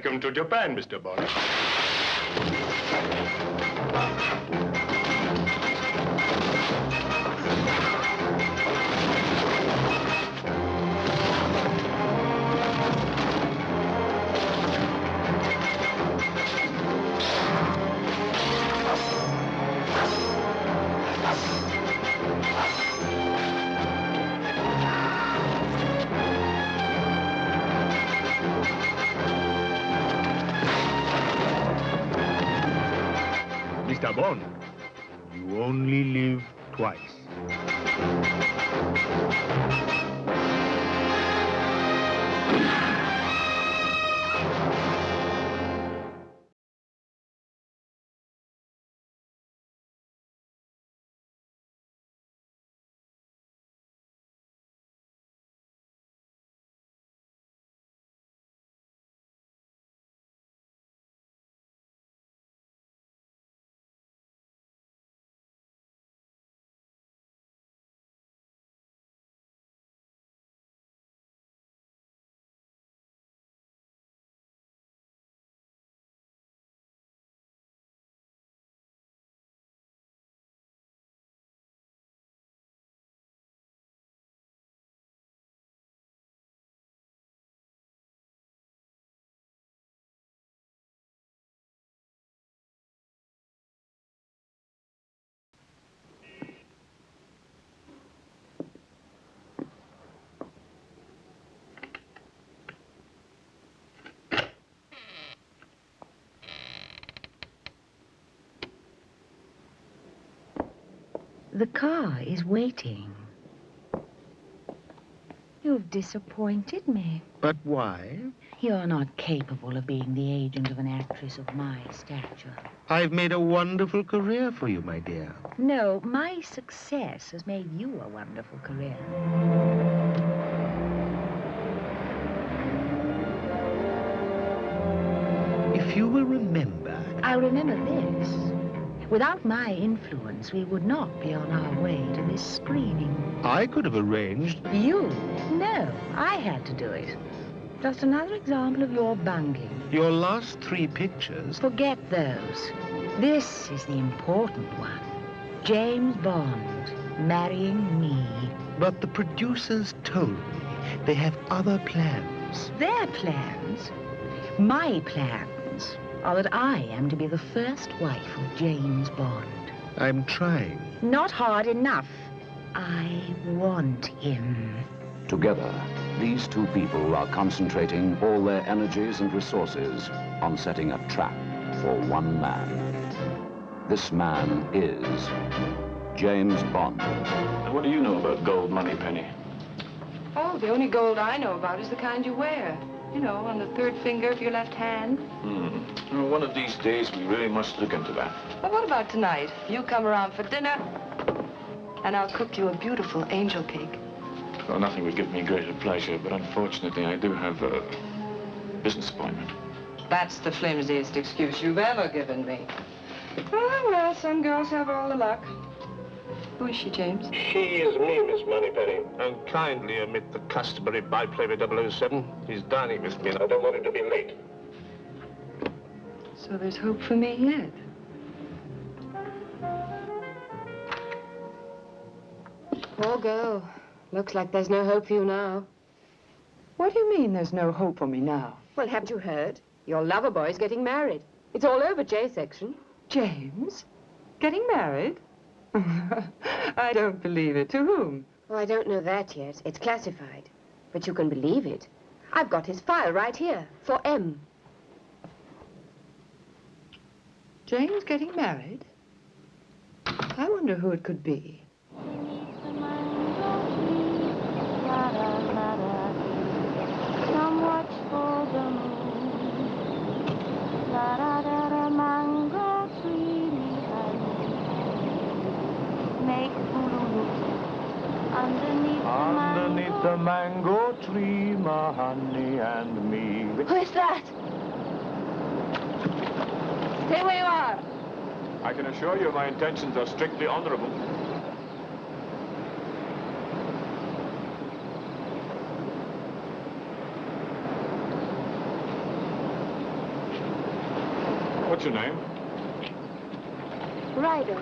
Welcome to Japan, Mr. Bond. Mr. Bond, you only live twice. The car is waiting. You've disappointed me. But why? You're not capable of being the agent of an actress of my stature. I've made a wonderful career for you, my dear. No, my success has made you a wonderful career. If you will remember... I'll remember this. Without my influence, we would not be on our way to this screening. I could have arranged... You? No, I had to do it. Just another example of your bungling. Your last 3 pictures... Forget those. This is the important one. James Bond marrying me. But the producers told me they have other plans. Their plans? My plans are that I am to be the first wife of James Bond. I'm trying. Not hard enough. I want him. Together, these two people are concentrating all their energies and resources on setting a trap for one man. This man is James Bond. What do you know about gold, Moneypenny? Oh, the only gold I know about is the kind you wear. You know, on the 3rd finger of your left hand. Well, one of these days, we really must look into that. Well, what about tonight? You come around for dinner, and I'll cook you a beautiful angel cake. Well, nothing would give me greater pleasure, but unfortunately, I do have a business appointment. That's the flimsiest excuse you've ever given me. Oh, well, some girls have all the luck. Who is she, James? She is me, Miss Moneypenny. And kindly omit the customary byplay with 007. He's dining with me, and I don't want him to be late. So there's hope for me yet. Poor girl. Looks like there's no hope for you now. What do you mean there's no hope for me now? Well, haven't you heard? Your lover boy's getting married. It's all over J section. James? Getting married? I don't believe it. To whom? Oh, I don't know that yet. It's classified. But you can believe it. I've got his file right here, for M. James getting married? I wonder who it could be. Some watch for the moon. La da da da mango tree make underneath the mango tree, my honey and me. Who is that? Stay where you are. I can assure you my intentions are strictly honorable. What's your name? Ryder.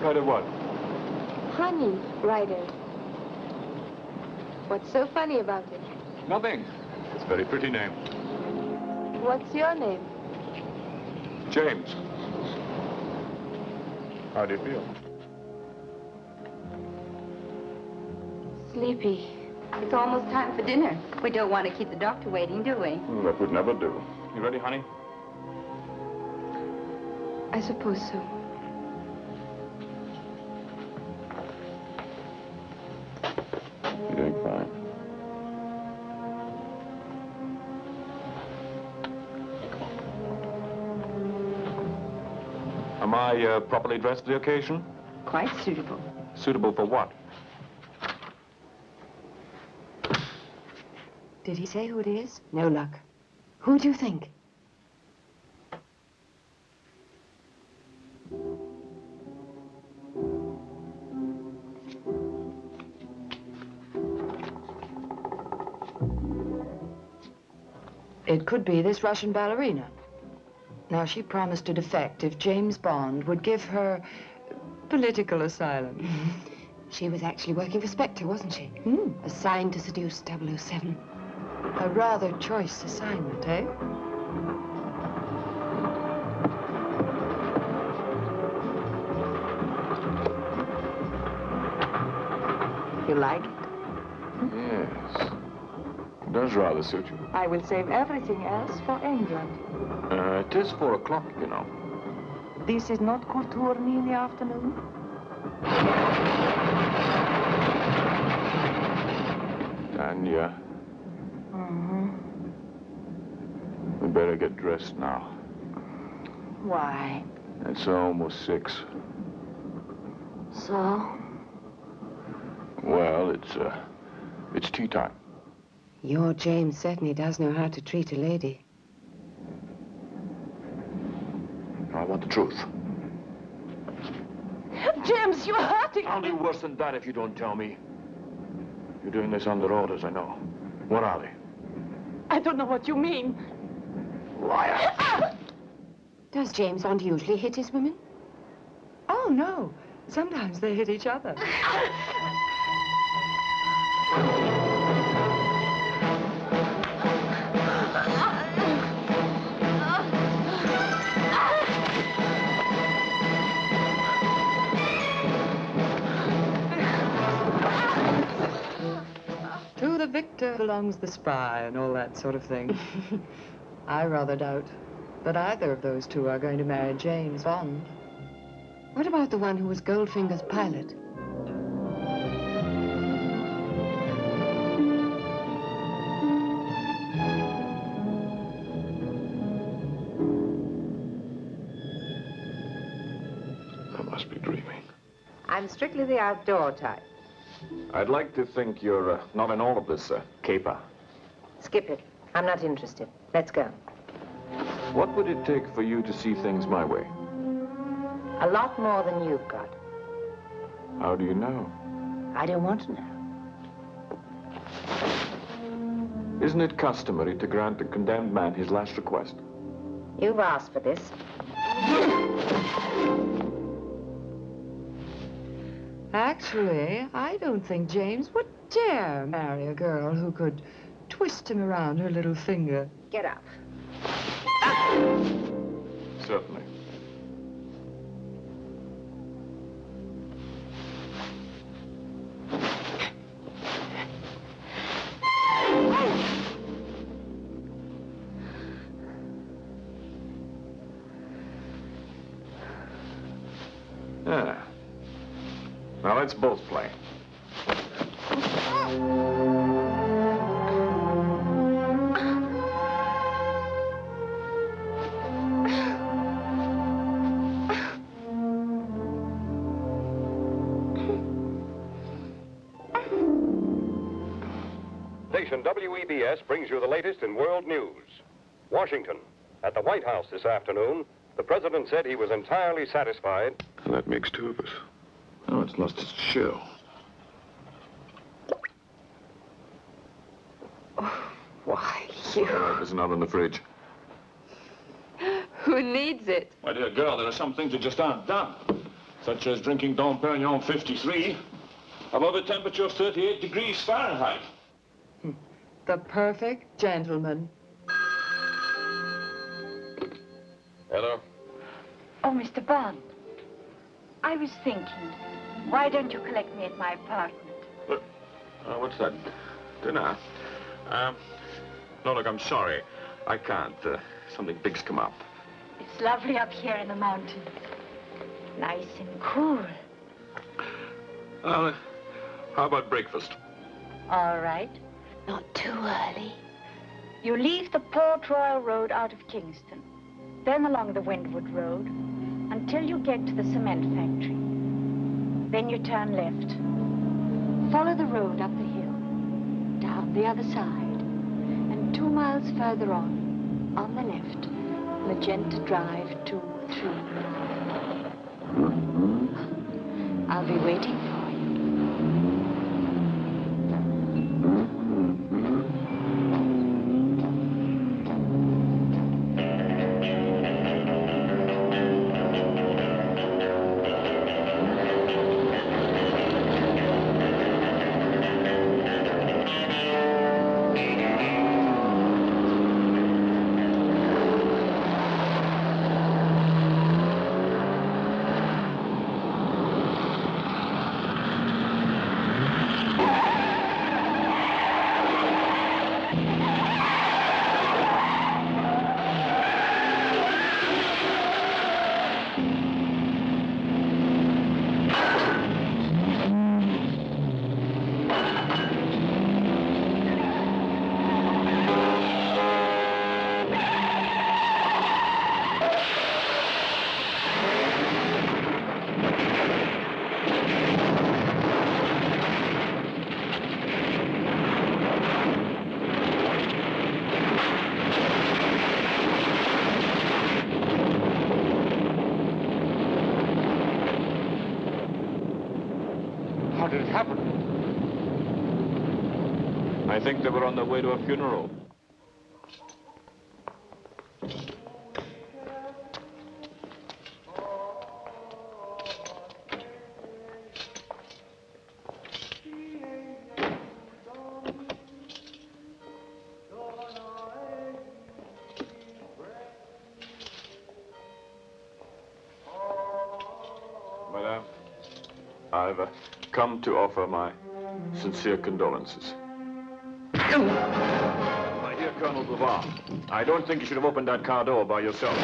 Ryder what? Honey Ryder. What's so funny about it? Nothing. It's a very pretty name. What's your name? James. How do you feel? Sleepy. It's almost time for dinner. We don't want to keep the doctor waiting, do we? That would never do. You ready, honey? I suppose so. You're doing fine. Am I properly dressed for the occasion? Quite suitable. Suitable for what? Did he say who it is? No luck. Who do you think? It could be this Russian ballerina. Now, she promised to defect if James Bond would give her political asylum. She was actually working for Spectre, wasn't she? Assigned to seduce 007. A rather choice assignment, eh? You like it? Yes. It does rather suit you. I will save everything else for England. It is 4 o'clock, you know. This is not couture me in the afternoon. Tanya. We better get dressed now. Why? It's almost 6. So? Well, it's tea time. Your James certainly does know how to treat a lady. I want the truth. James, you're hurting I'll me. do worse than that if you don't tell me. You're doing this under orders, I know. What are they? I don't know what you mean. Liar! Does James Bond usually hit his women? Oh, no. Sometimes they hit each other. To the victor belongs the spy and all that sort of thing. I rather doubt that either of those two are going to marry James Bond. What about the one who was Goldfinger's pilot? I must be dreaming. I'm strictly the outdoor type. I'd like to think you're not in all of this caper. Skip it. I'm not interested. Let's go. What would it take for you to see things my way? A lot more than you've got. How do you know? I don't want to know. Isn't it customary to grant a condemned man his last request? You've asked for this. Actually, I don't think James would dare marry a girl who could twist him around her little finger. Get up. Certainly. Yeah. Now let's both play. Station WEBS brings you the latest in world news. Washington. At the White House this afternoon, the president said he was entirely satisfied. That makes 2 of us. Oh, it's lost its chill. Why, you... There's another in the fridge. Who needs it? My dear girl, there are some things that just aren't done. Such as drinking Dom Perignon 53 above a temperature of 38 degrees Fahrenheit. The perfect gentleman. Hello? Oh, Mr. Bond. I was thinking, why don't you collect me at my apartment? What's that? Dinner? No, look, I'm sorry. I can't. Something big's come up. It's lovely up here in the mountains. Nice and cool. How about breakfast? All right. Not too early. You leave the Port Royal Road out of Kingston, then along the Windward Road, until you get to the cement factory. Then you turn left. Follow the road up the hill, down the other side, and 2 miles further on the left, Magenta Drive 2, 3. I'll be waiting for you. How did it happen? I think they were on their way to a funeral. Madame, I've come to offer my sincere condolences. My dear Colonel Bouvard, I don't think you should have opened that car door by yourself.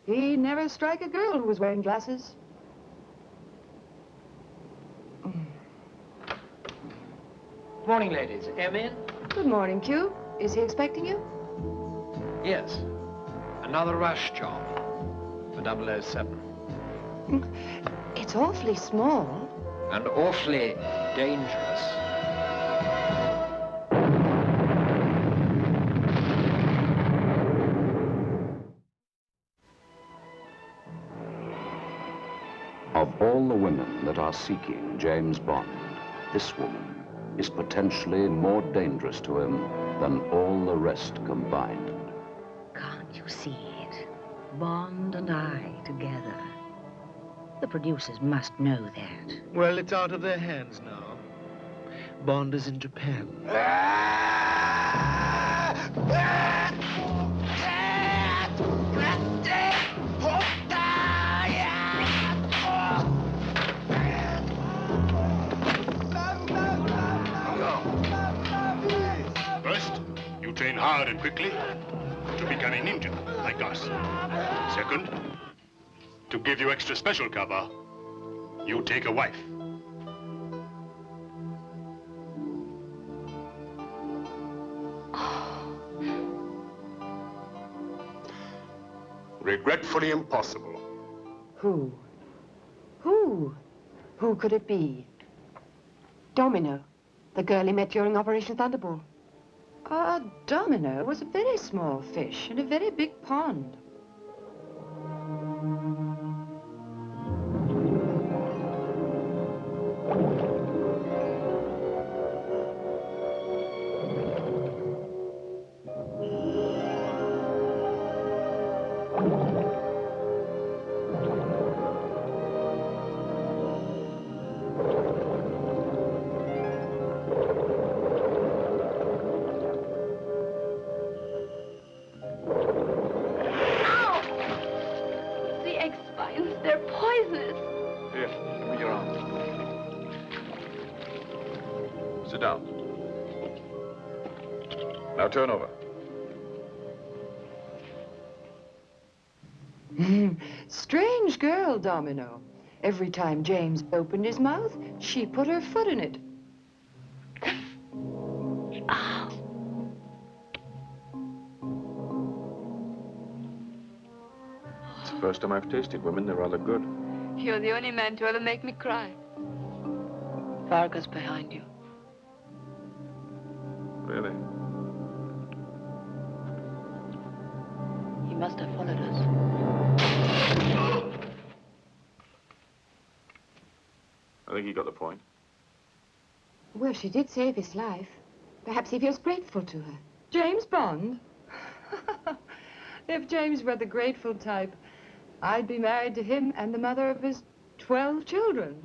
He'd never strike a girl who was wearing glasses. Morning, ladies. M in? Good morning, Q. Is he expecting you? Yes. Another rush job for 007. It's awfully small. And awfully dangerous. Of all the women that are seeking James Bond, this woman is potentially more dangerous to him than all the rest combined. Can't you see it? Bond and I together. The producers must know that. Well, it's out of their hands now. Bond is in Japan. First, you train hard and quickly to become a ninja, like us. Second, to give you extra special cover, you take a wife. Regretfully impossible. Who? Who? Who could it be? Domino, the girl he met during Operation Thunderball. Domino was a very small fish in a very big pond. They're poisonous. Here, give me your arm. Sit down. Now turn over. Strange girl, Domino. Every time James opened his mouth, she put her foot in it. It's the first time I've tasted women. They're rather good. You're the only man to ever make me cry. Varga's behind you. Really? He must have followed us. I think he got the point. Well, she did save his life. Perhaps he feels grateful to her. James Bond? If James were the grateful type, I'd be married to him and the mother of his 12 children.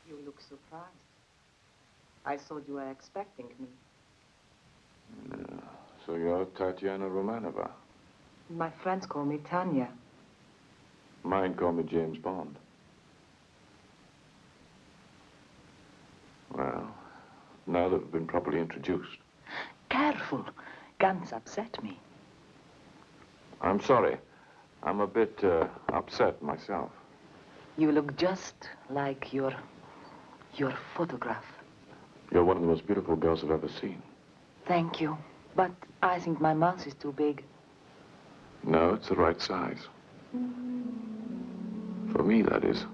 You look surprised. I thought you were expecting me. So you're Tatiana Romanova. My friends call me Tanya. Mine call me James Bond. Well, now that we've been properly introduced. Careful. Guns upset me. I'm sorry. I'm a bit upset myself. You look just like your photograph. You're one of the most beautiful girls I've ever seen. Thank you. But I think my mouth is too big. No, it's the right size. For me, that is.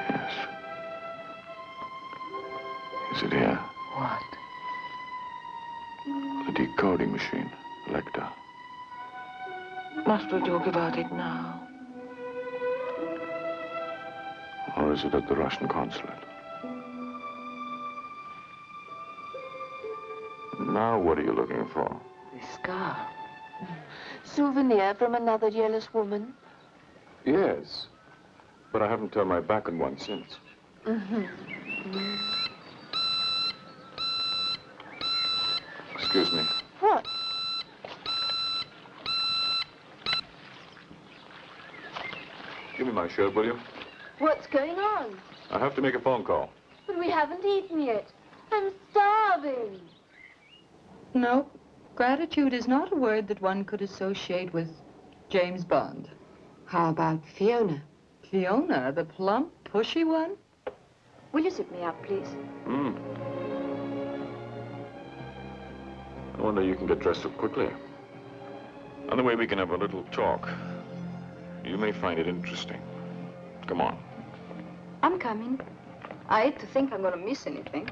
Yes. Is it here? What? The decoding machine, Lecter. Must we talk about it now? Or is it at the Russian consulate? Now, what are you looking for? The scar. Souvenir from another jealous woman? Yes, but I haven't turned my back on one since. Excuse me. What? Give me my shirt, will you? What's going on? I have to make a phone call. But we haven't eaten yet. I'm starving. No, gratitude is not a word that one could associate with James Bond. How about Fiona? Fiona, the plump, pushy one? Will you sit me up, please? I wonder you can get dressed so quickly. Another way we can have a little talk. You may find it interesting. Come on. I'm coming. I hate to think I'm going to miss anything.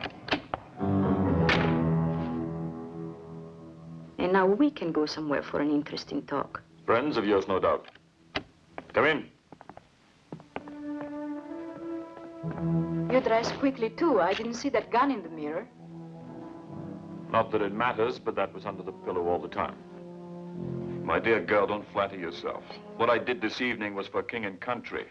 And now we can go somewhere for an interesting talk. Friends of yours, no doubt. Come in. You dressed quickly, too. I didn't see that gun in the mirror. Not that it matters, but that was under the pillow all the time. My dear girl, don't flatter yourself. What I did this evening was for king and country.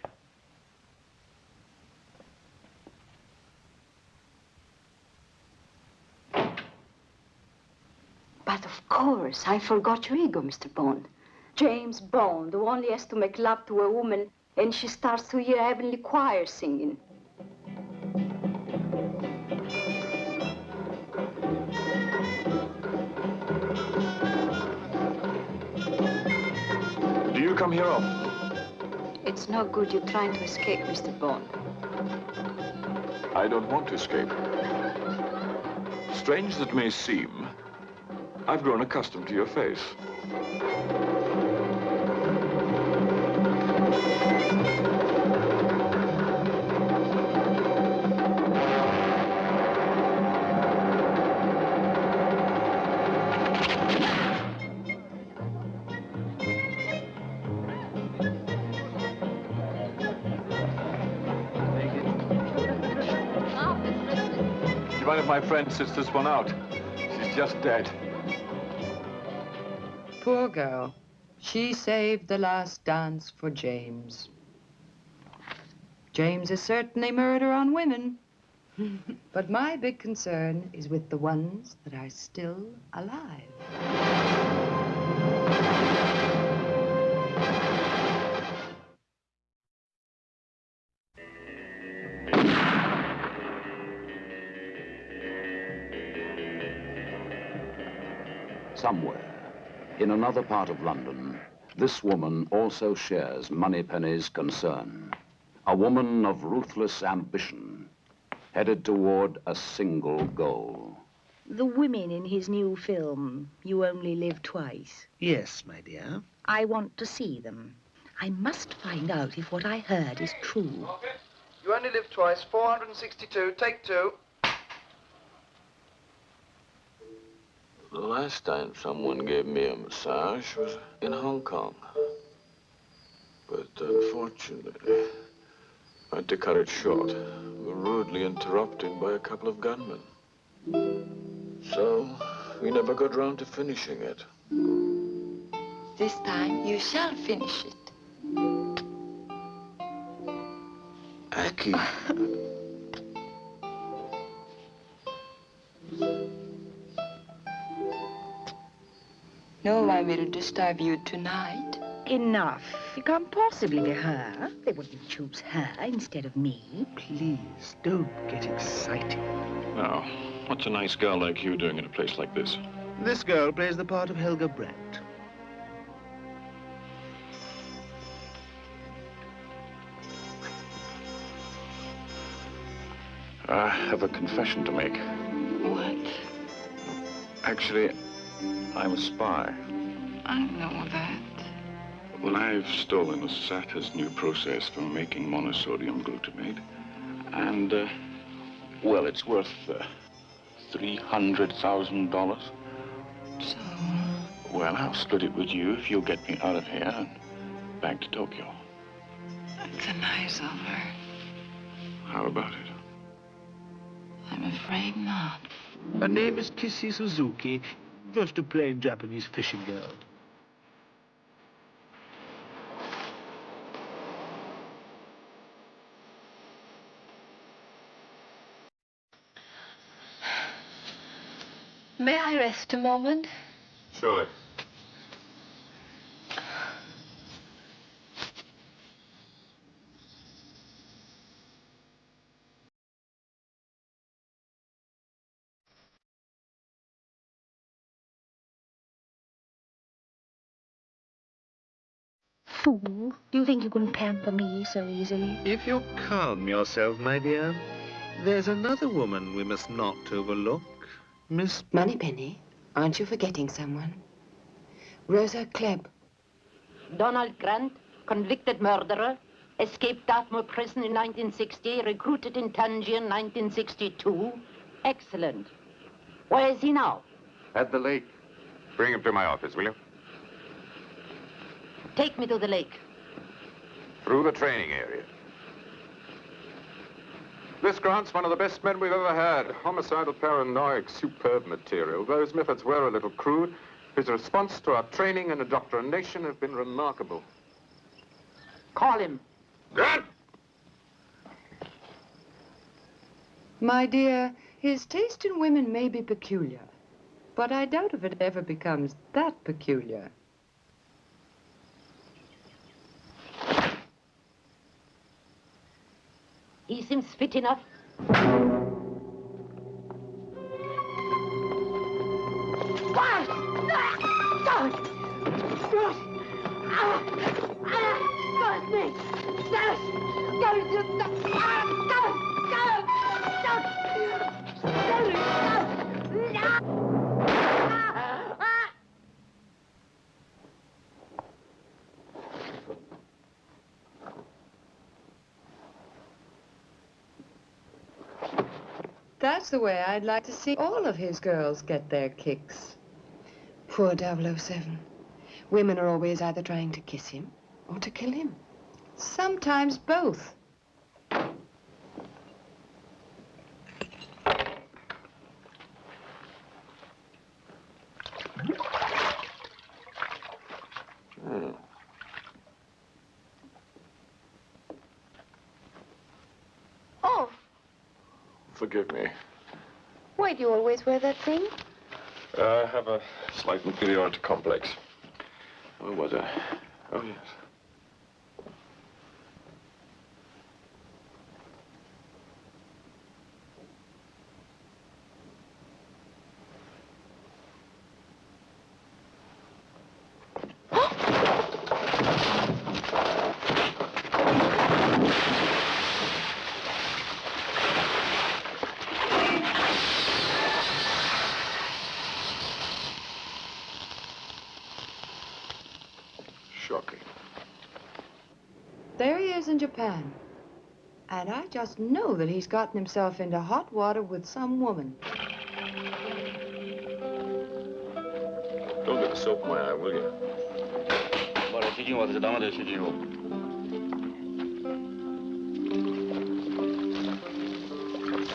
But of course, I forgot your ego, Mr. Bond. James Bond, who only has to make love to a woman and she starts to hear heavenly choir singing. Do you come here often? It's no good you trying to escape, Mr. Bond. I don't want to escape. Strange as it may seem, I've grown accustomed to your face. Do you mind if my friend sits this one out? She's just dead. Poor girl. She saved the last dance for James. James is certainly murder on women. But my big concern is with the ones that are still alive. Somewhere, in another part of London, this woman also shares Moneypenny's concern. A woman of ruthless ambition, headed toward a single goal. The women in his new film, You Only Live Twice. Yes, my dear. I want to see them. I must find out if what I heard is true. You Only Live Twice, 462, take 2. The last time someone gave me a massage was in Hong Kong. But unfortunately, I had to cut it short. We were rudely interrupted by a couple of gunmen. So, we never got round to finishing it. This time, you shall finish it. Aki. No one will disturb you tonight. Enough. It can't possibly be her. They wouldn't choose her instead of me. Please, don't get excited. Now, what's a nice girl like you doing in a place like this? This girl plays the part of Helga Brandt. I have a confession to make. What? Actually, I'm a spy. I know that. Well, I've stolen Satter's new process for making monosodium glutamate. And, well, it's worth $300,000. So? Well, I'll split it with you if you'll get me out of here and back to Tokyo. That's a nice offer. How about it? I'm afraid not. Her name is Kissy Suzuki, just a plain Japanese fishing girl. May I rest a moment? Surely. Fool, do you think you can pamper me so easily? If you'll calm yourself, my dear, there's another woman we must not overlook. Miss... Moneypenny, aren't you forgetting someone? Rosa Klebb. Donald Grant, convicted murderer, escaped Dartmoor prison in 1960, recruited in Tangier in 1962. Excellent. Where is he now? At the lake. Bring him to my office, will you? Take me to the lake. Through the training area. This Grant's one of the best men we've ever had. Homicidal paranoic, superb material. Though his methods were a little crude, his response to our training and indoctrination have been remarkable. Call him. Grant! My dear, his taste in women may be peculiar, but I doubt if it ever becomes that peculiar. He seems fit enough. What? Don't! Bruce! Don't me! Don't! That's the way I'd like to see all of his girls get their kicks. Poor 007. Women are always either trying to kiss him or to kill him. Sometimes both. Oh, Forgive me. why do you always wear that thing? I have a slight inferiority complex. Where was I? Oh, yes. Shocking. There he is in Japan. And I just know that he's gotten himself into hot water with some woman. Don't get the soap in my eye, will you?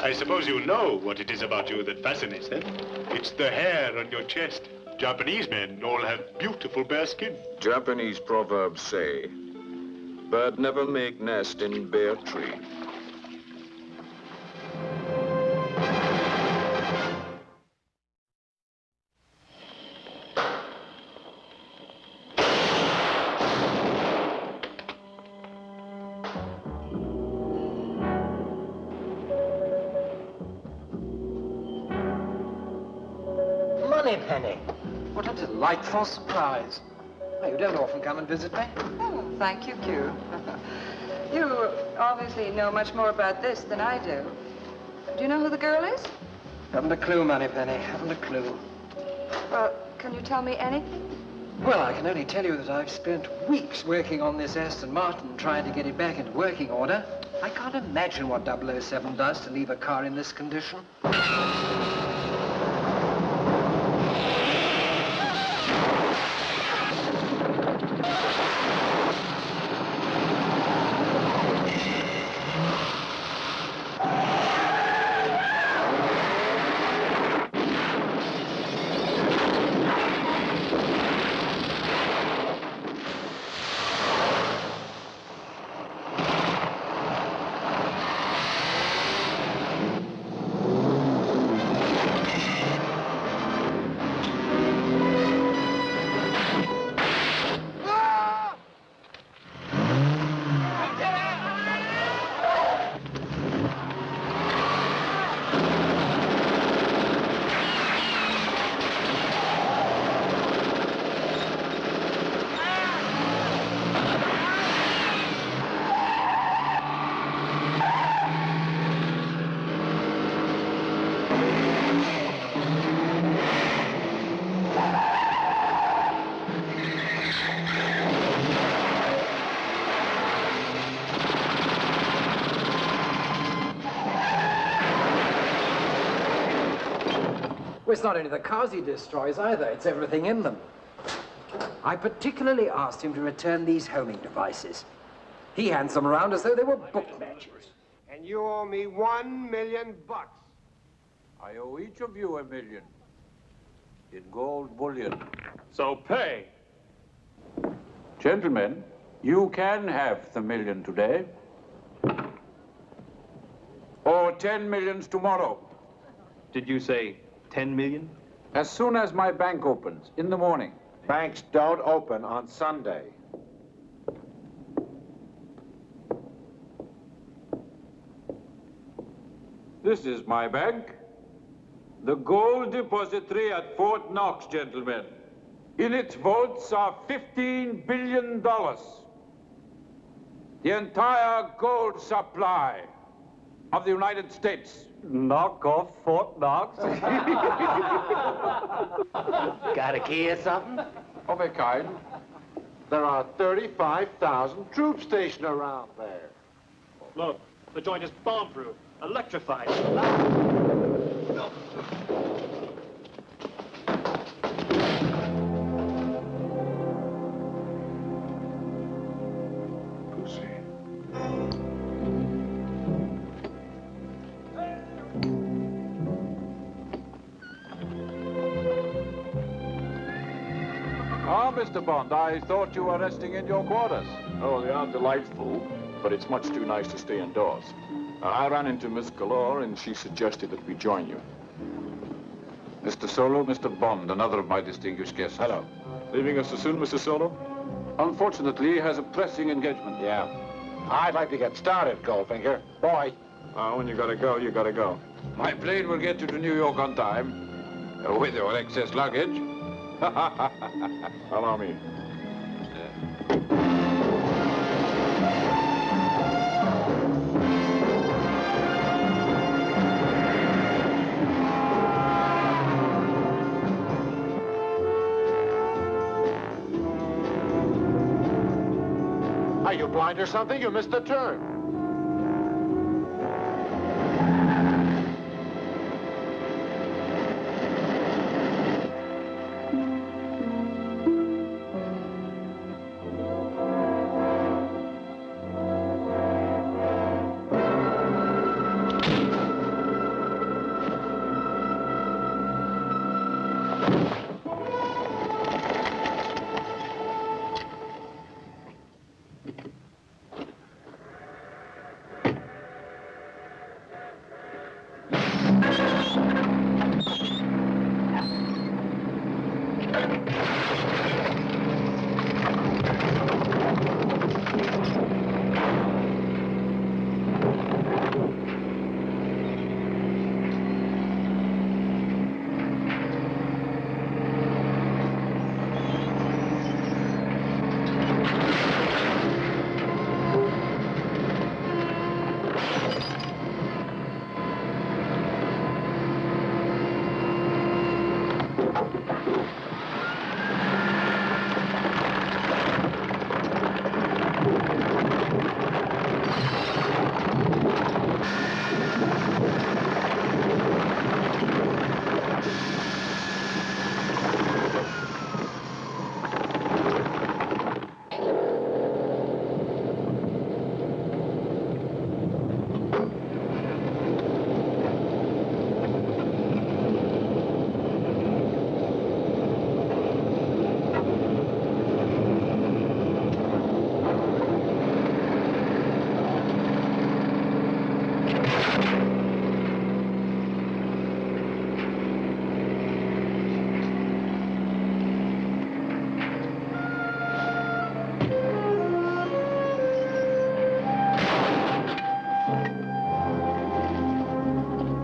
I suppose you know what it is about you that fascinates them. It's the hair on your chest. Japanese men all have beautiful bare skin. Japanese proverbs say, bird never make nest in bare tree. Moneypenny. What a delightful surprise. Well, you don't often come and visit me. Oh, thank you, Q. You obviously know much more about this than I do. Do you know who the girl is? Haven't a clue, Moneypenny. Haven't a clue. Well, can you tell me anything? Well, I can only tell you that I've spent weeks working on this Aston Martin, trying to get it back into working order. I can't imagine what 007 does to leave a car in this condition. Well, it's not only the cars he destroys either, it's everything in them. I particularly asked him to return these homing devices. He hands them around as though they were book matches. And you owe me $1 million. I owe each of you $1 million. In gold bullion. So pay. Gentlemen, you can have the $1 million today. Or 10 millions tomorrow. Did you say 10 million? As soon as my bank opens, in the morning. Banks don't open on Sunday. This is my bank. The gold depository at Fort Knox, gentlemen. In its vaults are $15 billion. The entire gold supply of the United States. Knock off Fort Knox. Got a key or something? Of a kind. There are 35,000 troops stationed around there. Look, the joint is bomb-proof, electrified. Ah, Mr. Bond, I thought you were resting in your quarters. Oh, they are delightful, but it's much too nice to stay indoors. I ran into Miss Galore, and she suggested that we join you. Mr. Solo, Mr. Bond, another of my distinguished guests. Hello. Leaving us so soon, Mr. Solo? Unfortunately, he has a pressing engagement. Yeah. I'd like to get started, Goldfinger. Boy. When you gotta go, you gotta go. My plane will get you to New York on time, with your excess luggage. Allow me. Are you blind or something? You missed the turn.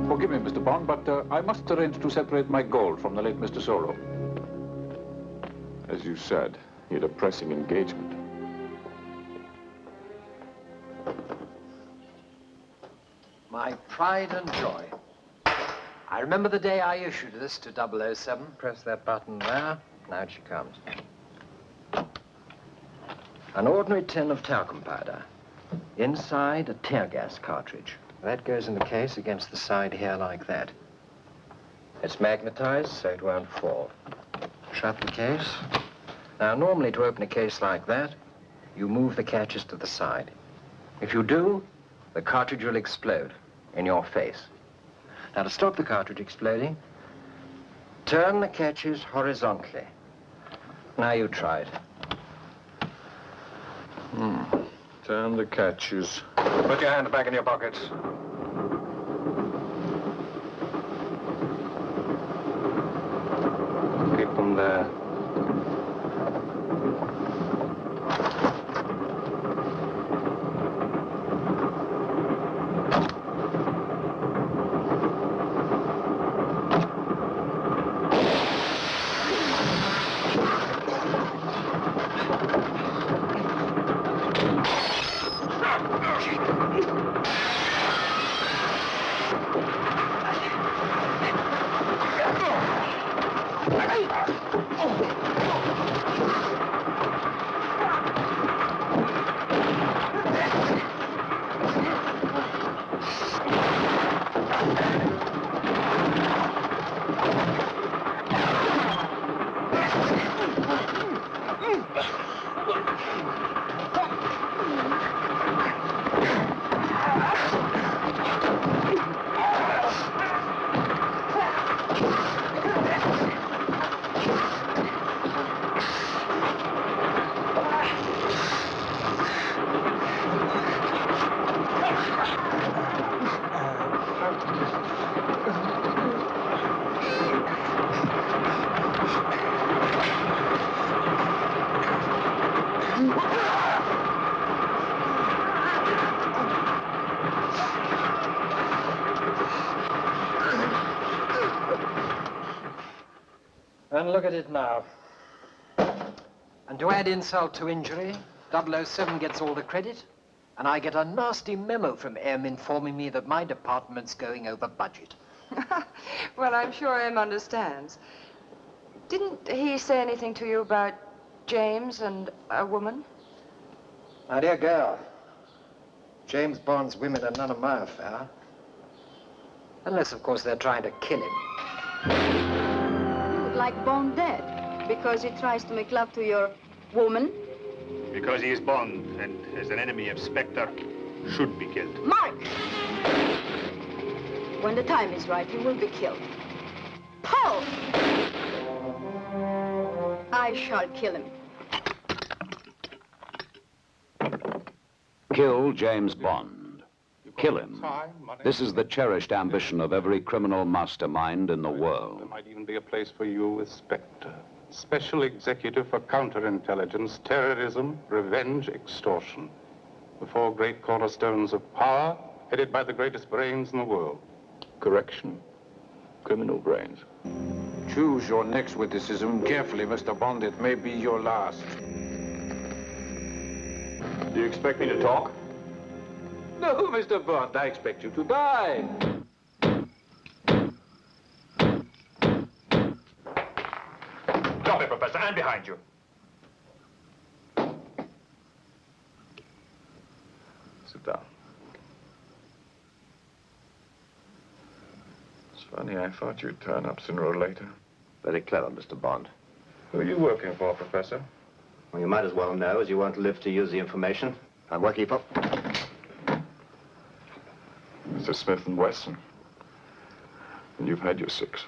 Forgive me, Mr. Bond, but I must arrange to separate my gold from the late Mr. Solo. As you said, he had a pressing engagement. My pride and joy. I remember the day I issued this to 007. Press that button there. Now she comes. An ordinary tin of talcum powder. Inside, a tear gas cartridge. That goes in the case against the side here like that. It's magnetized so it won't fall. Shut the case. Now, normally to open a case like that, you move the catches to the side. If you do, the cartridge will explode in your face. Now, to stop the cartridge exploding, turn the catches horizontally. Now you try it. Turn the catches. Put your hand back in your pockets. Keep them there. And look at it now. And to add insult to injury, 007 gets all the credit, and I get a nasty memo from M informing me that my department's going over budget. Well, I'm sure M understands. Didn't he say anything to you about James and a woman? My dear girl, James Bond's women are none of my affair. Unless, of course, they're trying to kill him. You would like Bond dead because he tries to make love to your woman? Because he is Bond and as an enemy of Spectre, should be killed. Mark! When the time is right, he will be killed. Paul! I shall kill him. Kill James Bond. Kill him. This is the cherished ambition of every criminal mastermind in the world. There might even be a place for you with Spectre. Special Executive for Counterintelligence, Terrorism, Revenge, Extortion. The four great cornerstones of power, headed by the greatest brains in the world. Correction. Criminal brains. Choose your next witticism carefully, Mr. Bond. It may be your last. Do you expect me to talk? No, Mr. Bond, I expect you to die. Drop it, Professor, and behind you. Sit down. It's funny, I thought you'd turn up sooner or later. Very clever, Mr. Bond. Who are you working for, Professor? Well, you might as well know, as you won't live to use the information. I'm working for... Mr. Smith & Wesson. And you've had your 6.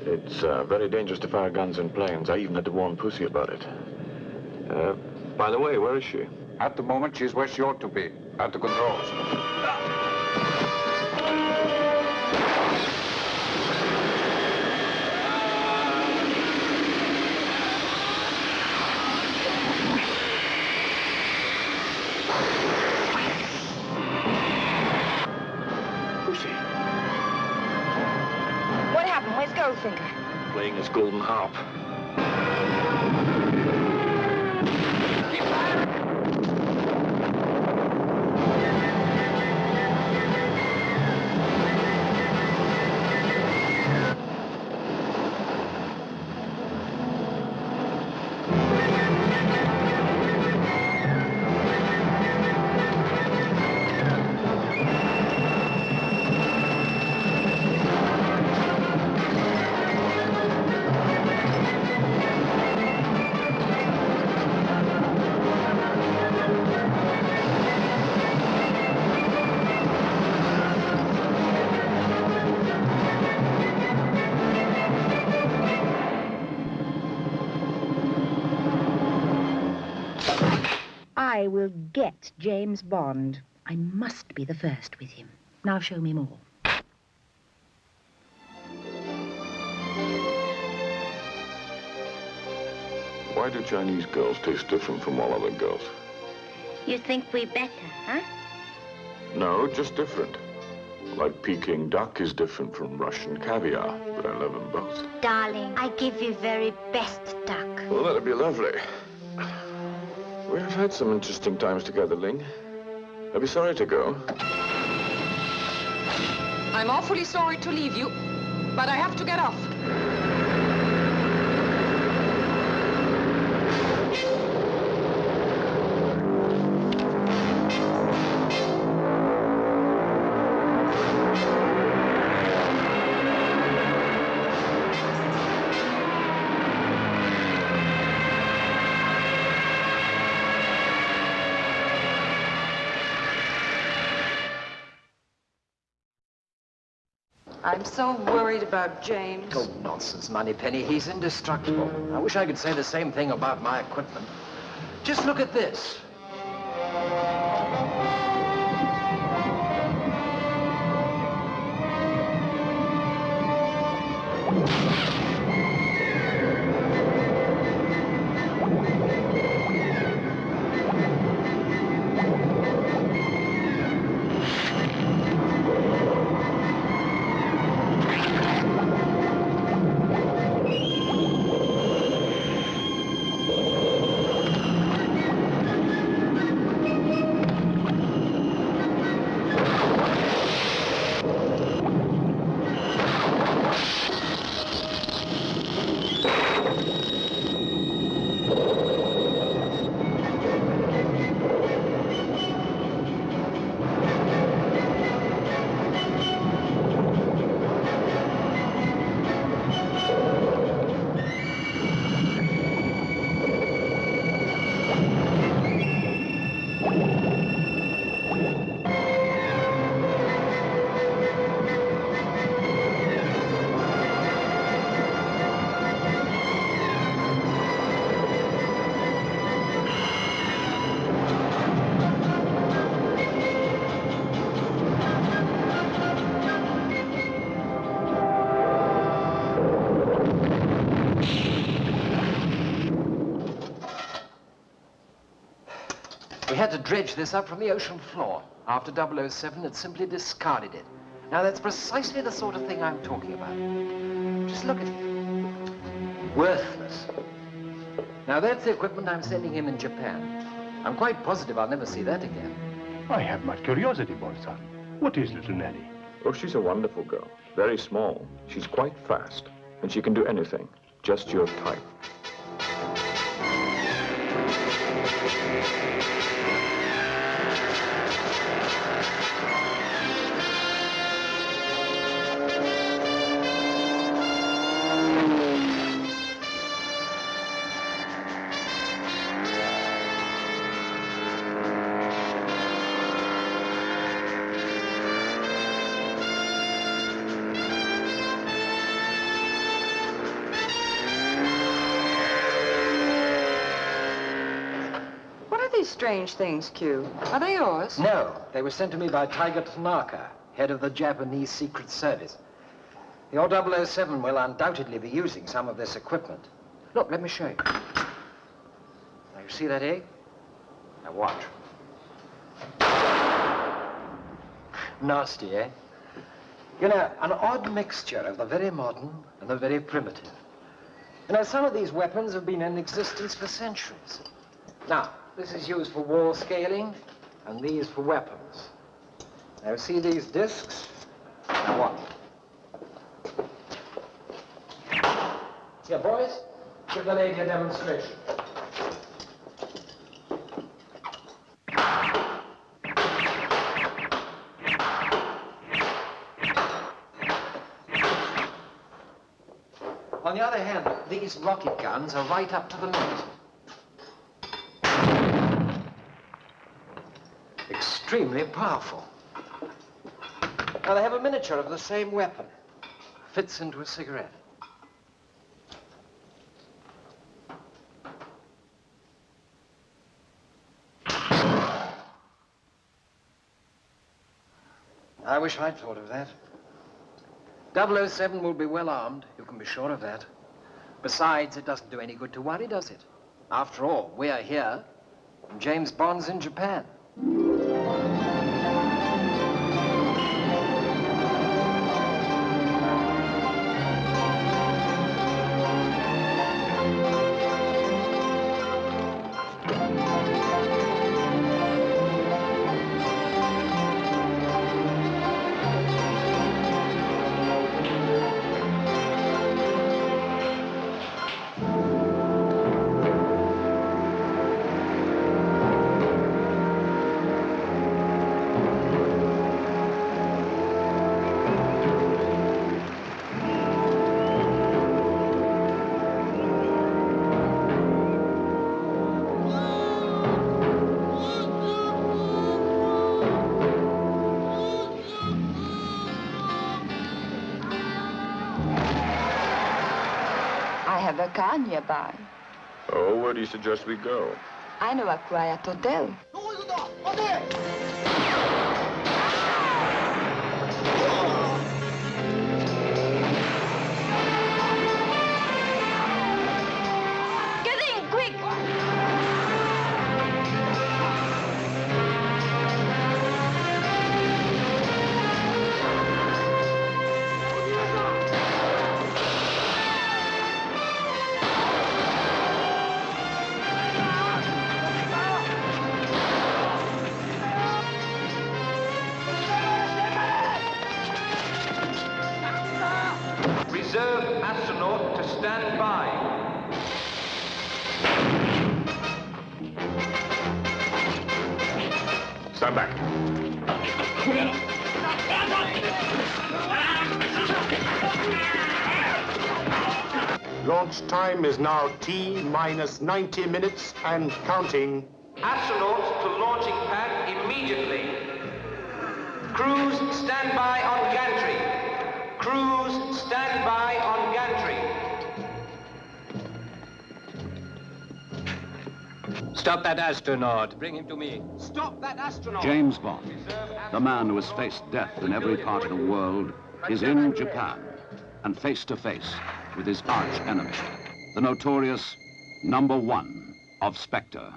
It's very dangerous to fire guns in planes. I even had to warn Pussy about it. By the way, where is she? At the moment, she's where she ought to be, at the controls. Pussy. Goldfinger. Playing his golden harp. I will get James Bond. I must be the first with him. Now show me more. Why do Chinese girls taste different from all other girls? You think we better, huh? No, just different. Like Peking duck is different from Russian caviar, but I love them both. Darling, I give you very best duck. Well, that'd be lovely. We have had some interesting times together, Ling. I'd be sorry to go. I'm awfully sorry to leave you, but I have to get off. I'm so worried about James. Oh, nonsense, Moneypenny. He's indestructible. I wish I could say the same thing about my equipment. Just look at this. We had to dredge this up from the ocean floor. After 007 had simply discarded it. Now, that's precisely the sort of thing I'm talking about. Just look at it. Worthless. Now, that's the equipment I'm sending him in Japan. I'm quite positive I'll never see that again. I have much curiosity, Bonson. What is little Nellie? Oh, she's a wonderful girl. Very small. She's quite fast. And she can do anything. Just your type. Strange things, Q. Are they yours? No, they were sent to me by Tiger Tanaka, head of the Japanese Secret Service. Your 007 will undoubtedly be using some of this equipment. Look, let me show you. Now, you see that egg? Now, watch. Nasty, eh? You know, an odd mixture of the very modern and the very primitive. You know, some of these weapons have been in existence for centuries. Now, this is used for wall scaling, and these for weapons. Now, see these discs? Now, what? Here, boys, give the lady a demonstration. On the other hand, these rocket guns are right up to the limit. Extremely powerful. Now, they have a miniature of the same weapon. Fits into a cigarette. I wish I'd thought of that. 007 will be well armed, you can be sure of that. Besides, it doesn't do any good to worry, does it? After all, we're here, and James Bond's in Japan. I have a car nearby. Oh, where do you suggest we go? I know a quiet hotel. Get in, quick! Reserve astronaut to stand by. Stand back. Launch time is now T minus 90 minutes and counting. Astronauts to launching pad immediately. Crews stand by on gantry. Crews stand by on gantry. Stop that astronaut. Bring him to me. Stop that astronaut. James Bond, the man who has faced death in every part of the world, is in Japan and face to face with his arch enemy, the notorious #1 of Spectre.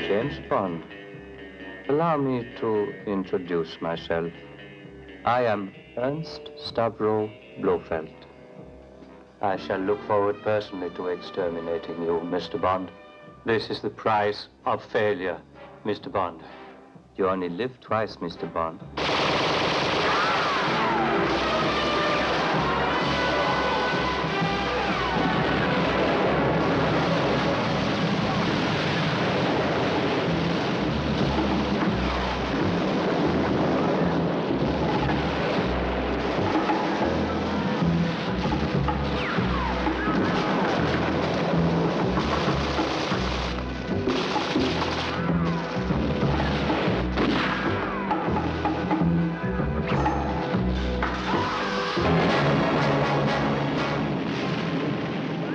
James Bond, allow me to introduce myself. I am Ernst Stavro Blofeld. I shall look forward personally to exterminating you, Mr. Bond. This is the price of failure, Mr. Bond. You only live twice, Mr. Bond.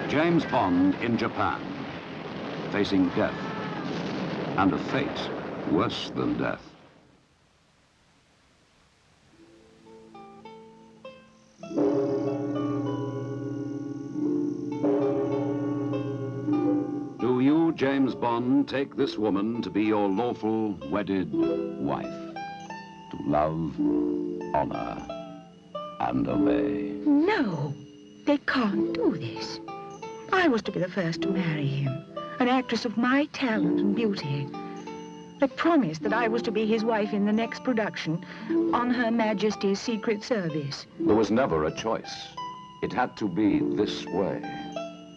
James Bond in Japan, facing death, and a fate worse than death. James Bond take this woman to be your lawful wedded wife, to love, honor, and obey. No, they can't do this. I was to be the first to marry him, an actress of my talent and beauty. They promised that I was to be his wife in the next production on Her Majesty's Secret Service. There was never a choice. It had to be this way.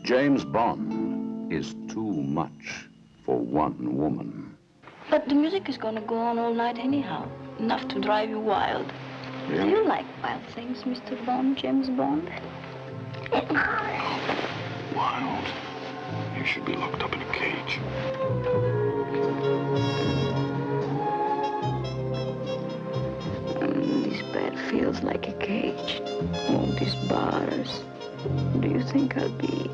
James Bond is too much for one woman. But the music is gonna go on all night anyhow. Enough to drive you wild. Yeah. Do you like wild things, Mr. Bond, James Bond? Wild. You should be locked up in a cage. This bed feels like a cage. All these bars. Do you think I'll be